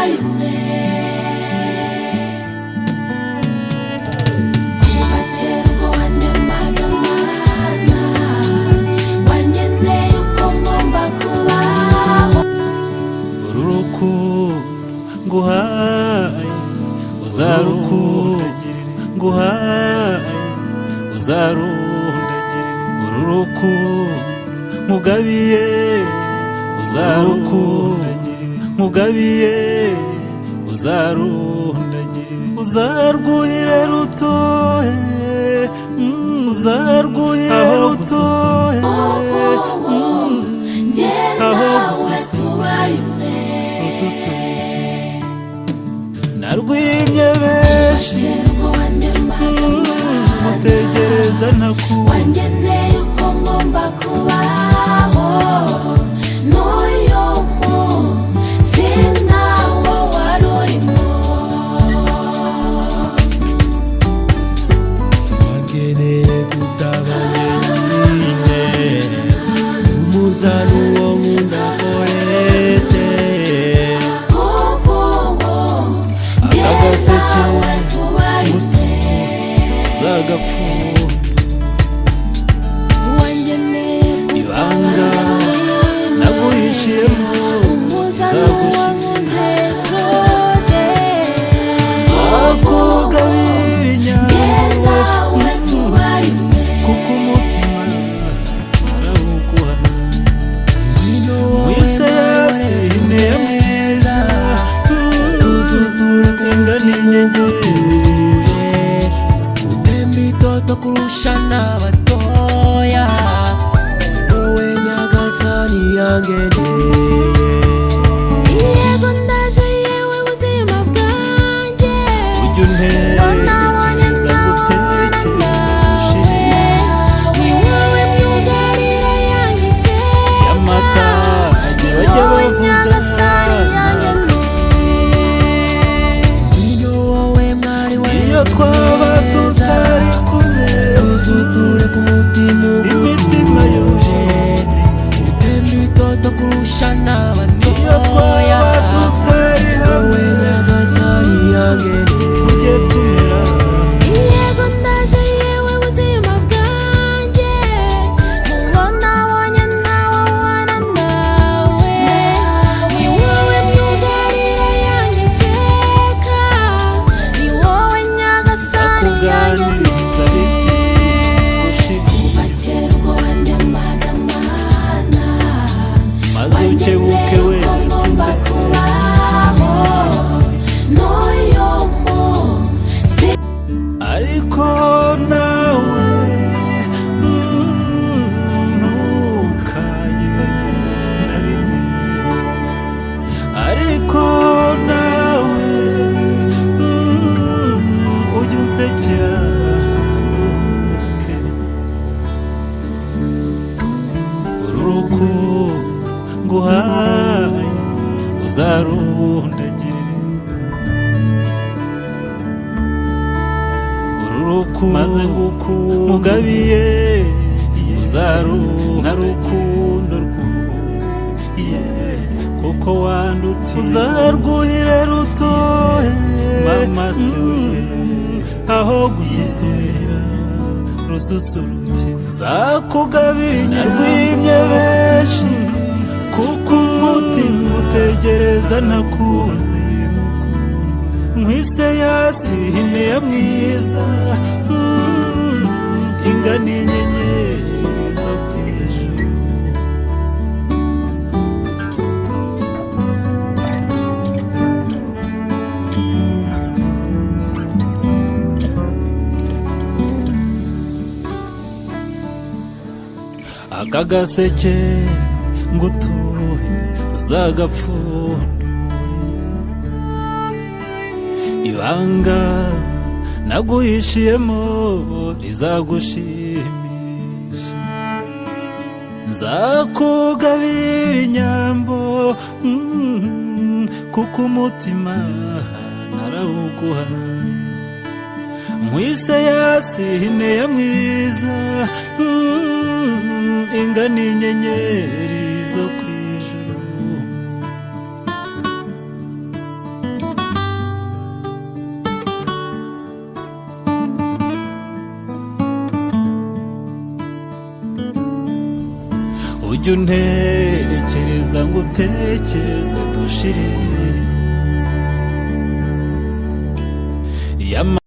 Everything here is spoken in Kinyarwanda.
tubaye umwe kuva kera ubwo wandemaga mana wangeneye uko ngomba kubaho uru rukundo nguhaye uzarukundagirire nguhaye uzarundagirire uru rukundo mugabiye uzarukundagirire mugabiye uzarundagirire uzarwuhire rutohe uzarwuhire rutohe njye nawe tubaye umwe narwimye benshi mutegereza ntakuzi wangeneye uko ngomba kubaho n'uyu munsi nawo wari urimo wangeneye kutabanye nyine umuzano wo nkunda korete ibanga naguhishiyemo zakugabira inyambo kuko umutima arawuguhana mwise yasine mwiza tuzuture ingana kumutuje utembi toto kurusha n'abatoya wowe nyagasani yangeneye yego ndaje yewe buzima bwanjye ujya unterekeza gutekereza ni wowe myugariro yanjye iteka y'amata ni bajya wowe bavuga nyagasani yangeneye iyo wowe mwari iyo twaba tutari kumwe tuzuture ku mutima imitima ugutuje utembi toto kurusha iyo n'abatoya twaba tutari hamwe wowe nyagasani yangeneye tujye tumera yego ndaje yewe buzima bwanjye mubona abonye nawe wana nawe ni wowe myugariro yanjye iteka ni wowe nyagasani kuganiriza biti kuva kera ubwo wandemaga mana maze ukebuke wese ngomba kubaho n'uyu munsi ariko nawe ntukanyibagirwe na rimwe ariko nawe ujya unsekera ntuke uru rukundo nguhaye uzarundagirire uru rukundo maze mugabiye uzarunda rukundo rwuye kuko wandutiye uzarwuhire rutohe mama siwe aho gususumira rususuruke zakugabira narwimye benshi kuko umutima utegereza ntakuzi nkwise yasine ya mwiza ingana inyenyeri zo kw'ijuru aka gaseke ngutuhe uzagapfundure ibanga naguhishiyemo rizagushimisha nzakugabira inyambo kuko umutima narawuguhaye nkwise yasine ya mwiza ingana inyenyeri zo kw'ijuru ujya untekereza ngo utekereze dushire